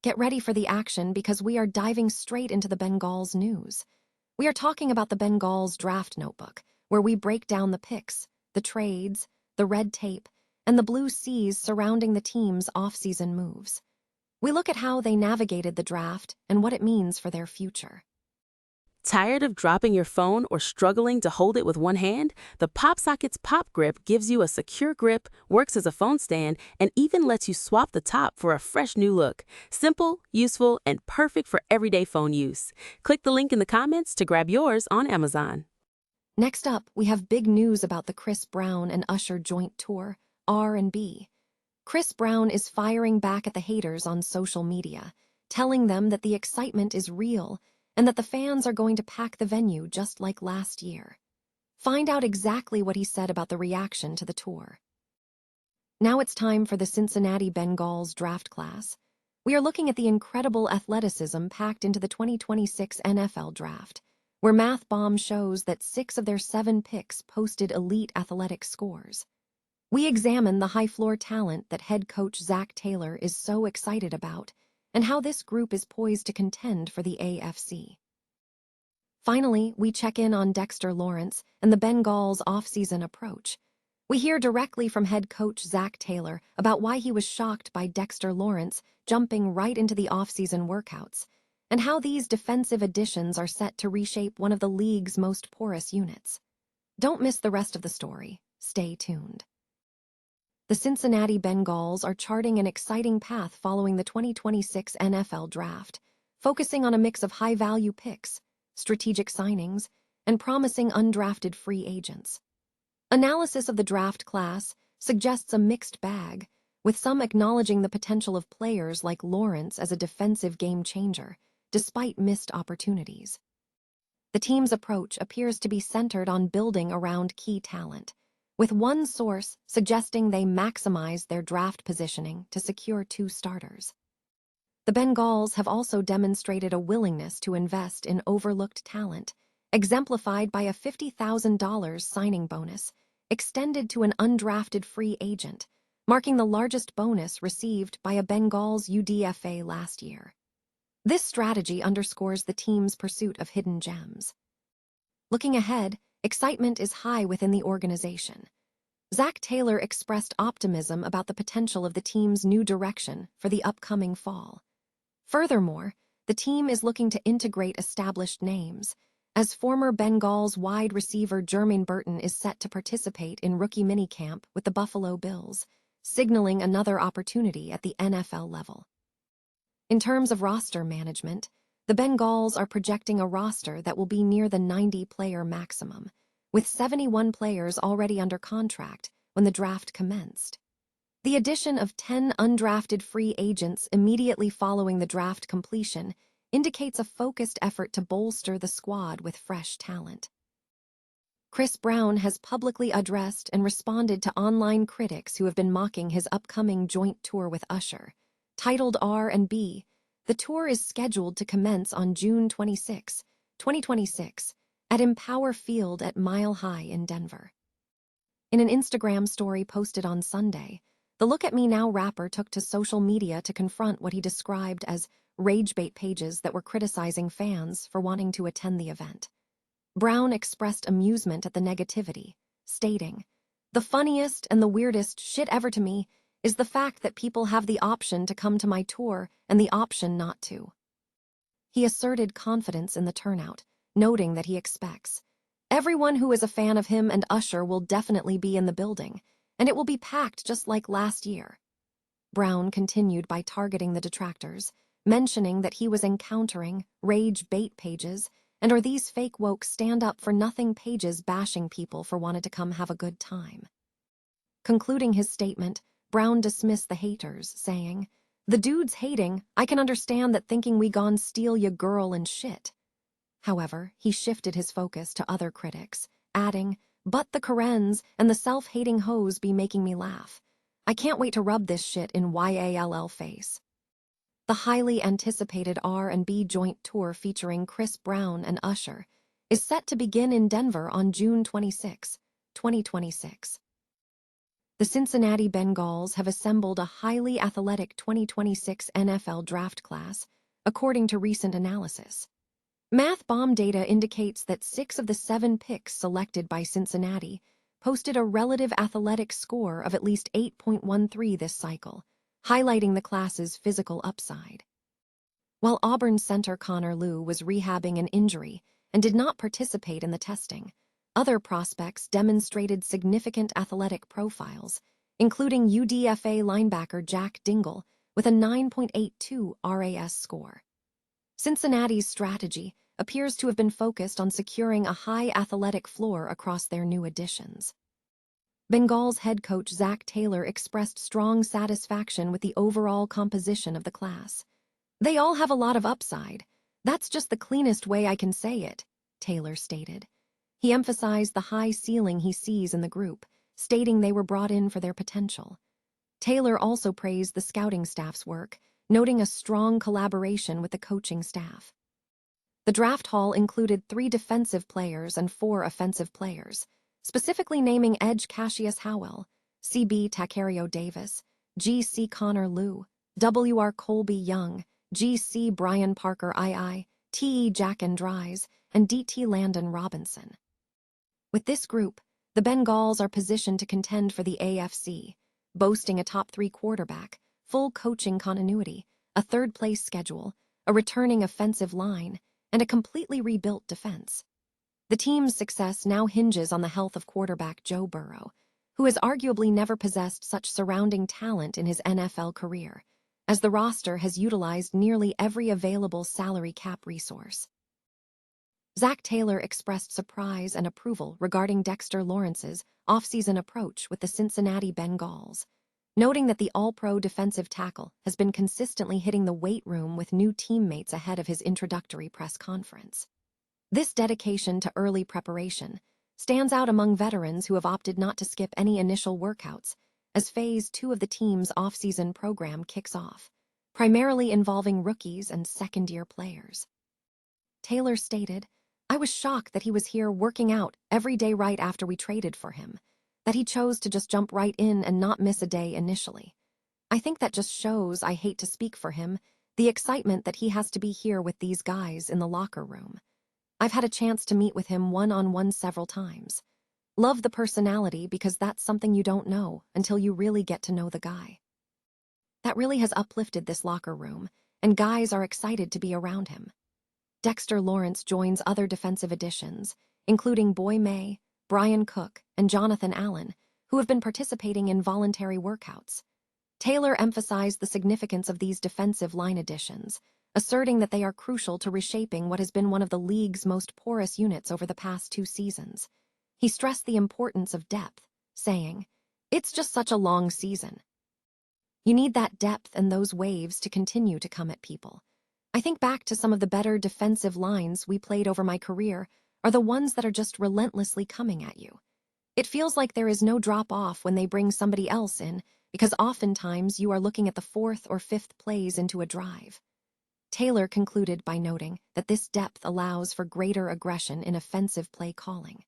Get ready for the action because we are diving straight into the Bengals news. We are talking about the Bengals draft notebook, where we break down the picks, the trades, the red tape, and the blue seas surrounding the team's offseason moves. We look at how they navigated the draft and what it means for their future. Tired of dropping your phone or struggling to hold it with one hand? The PopSocket's Pop Grip gives you a secure grip, works as a phone stand, and even lets you swap the top for a fresh new look. Simple, useful, and perfect for everyday phone use. Click the link in the comments to grab yours on Amazon. Next up, we have big news about the Chris Brown and Usher joint tour, R&B. Chris Brown is firing back at the haters on social media, telling them that the excitement is real and that the fans are going to pack the venue just like last year. Find out exactly what he said about the reaction to the tour. Now it's time for the Cincinnati Bengals draft class. We are looking at the incredible athleticism packed into the 2026 NFL draft, where Math Bomb shows that 6 of their 7 picks posted elite athletic scores. We examine the high-floor talent that head coach Zac Taylor is so excited about, and how this group is poised to contend for the AFC. Finally, we check in on Dexter Lawrence and the Bengals' offseason approach. We hear directly from head coach Zac Taylor about why he was shocked by Dexter Lawrence jumping right into the offseason workouts, and how these defensive additions are set to reshape one of the league's most porous units. Don't miss the rest of the story. Stay tuned. The Cincinnati Bengals are charting an exciting path following the 2026 NFL Draft, focusing on a mix of high-value picks, strategic signings, and promising undrafted free agents. Analysis of the draft class suggests a mixed bag, with some acknowledging the potential of players like Lawrence as a defensive game-changer, despite missed opportunities. The team's approach appears to be centered on building around key talent, with one source suggesting they maximize their draft positioning to secure 2 starters. The Bengals have also demonstrated a willingness to invest in overlooked talent, exemplified by a $50,000 signing bonus extended to an undrafted free agent, marking the largest bonus received by a Bengals UDFA last year. This strategy underscores the team's pursuit of hidden gems. Looking ahead, excitement is high within the organization. Zac Taylor expressed optimism about the potential of the team's new direction for the upcoming fall. Furthermore, the team is looking to integrate established names, as former Bengals wide receiver Jermaine Burton is set to participate in rookie minicamp with the Buffalo Bills, signaling another opportunity at the NFL level. In terms of roster management, the Bengals are projecting a roster that will be near the 90-player maximum, with 71 players already under contract when the draft commenced. The addition of 10 undrafted free agents immediately following the draft completion indicates a focused effort to bolster the squad with fresh talent. Chris Brown has publicly addressed and responded to online critics who have been mocking his upcoming joint tour with Usher. Titled R&B, the tour is scheduled to commence on June 26, 2026, at Empower Field at Mile High in Denver. In an Instagram story posted on Sunday, the Look at Me Now rapper took to social media to confront what he described as rage bait pages that were criticizing fans for wanting to attend the event. Brown expressed amusement at the negativity, stating, "The funniest and the weirdest shit ever to me is the fact that people have the option to come to my tour and the option not to." He asserted confidence in the turnout, noting that he expects, "Everyone who is a fan of him and Usher will definitely be in the building, and it will be packed just like last year." Brown continued by targeting the detractors, mentioning that he was encountering rage bait pages and are these fake woke stand-up-for-nothing pages bashing people for wanting to come have a good time. Concluding his statement, Brown dismissed the haters, saying, "The dude's hating, I can understand that thinking we gon' steal ya girl and shit." However, he shifted his focus to other critics, adding, "But the Karens and the self-hating hoes be making me laugh. I can't wait to rub this shit in YALL face." The highly anticipated R&B joint tour featuring Chris Brown and Usher is set to begin in Denver on June 26, 2026. The Cincinnati Bengals have assembled a highly athletic 2026 NFL draft class, according to recent analysis. Math Bomb data indicates that 6 of the 7 picks selected by Cincinnati posted a relative athletic score of at least 8.13 this cycle, highlighting the class's physical upside. While Auburn center Connor Lew was rehabbing an injury and did not participate in the testing, other prospects demonstrated significant athletic profiles, including UDFA linebacker Jack Dingle with a 9.82 RAS score. Cincinnati's strategy appears to have been focused on securing a high athletic floor across their new additions. Bengals head coach Zac Taylor expressed strong satisfaction with the overall composition of the class. "They all have a lot of upside. That's just the cleanest way I can say it," Taylor stated. He emphasized the high ceiling he sees in the group, stating they were brought in for their potential. Taylor also praised the scouting staff's work, noting a strong collaboration with the coaching staff. The draft haul included 3 defensive players and 4 offensive players, specifically naming edge Cassius Howell, CB Tacario Davis, GC Connor Lew, WR Colby Young, GC Brian Parker II, TE Jack Andries, and DT Landon Robinson. With this group, the Bengals are positioned to contend for the AFC, boasting a top 3 quarterback, full coaching continuity, a third-place schedule, a returning offensive line, and a completely rebuilt defense. The team's success now hinges on the health of quarterback Joe Burrow, who has arguably never possessed such surrounding talent in his NFL career, as the roster has utilized nearly every available salary cap resource. Zac Taylor expressed surprise and approval regarding Dexter Lawrence's offseason approach with the Cincinnati Bengals, noting that the all-pro defensive tackle has been consistently hitting the weight room with new teammates ahead of his introductory press conference. This dedication to early preparation stands out among veterans who have opted not to skip any initial workouts as Phase 2 of the team's offseason program kicks off, primarily involving rookies and second-year players. Taylor stated, "I was shocked that he was here working out every day right after we traded for him, that he chose to just jump right in and not miss a day initially. I think that just shows, I hate to speak for him, the excitement that he has to be here with these guys in the locker room. I've had a chance to meet with him one-on-one several times. Love the personality because that's something you don't know until you really get to know the guy. That really has uplifted this locker room, and guys are excited to be around him." Dexter Lawrence joins other defensive additions, including Boy May, Brian Cook, and Jonathan Allen, who have been participating in voluntary workouts. Taylor emphasized the significance of these defensive line additions, asserting that they are crucial to reshaping what has been one of the league's most porous units over the past 2 seasons. He stressed the importance of depth, saying, "It's just such a long season. You need that depth and those waves to continue to come at people. I think back to some of the better defensive lines we played over my career are the ones that are just relentlessly coming at you. It feels like there is no drop-off when they bring somebody else in, because oftentimes you are looking at the 4th or 5th plays into a drive." Taylor concluded by noting that this depth allows for greater aggression in offensive play calling.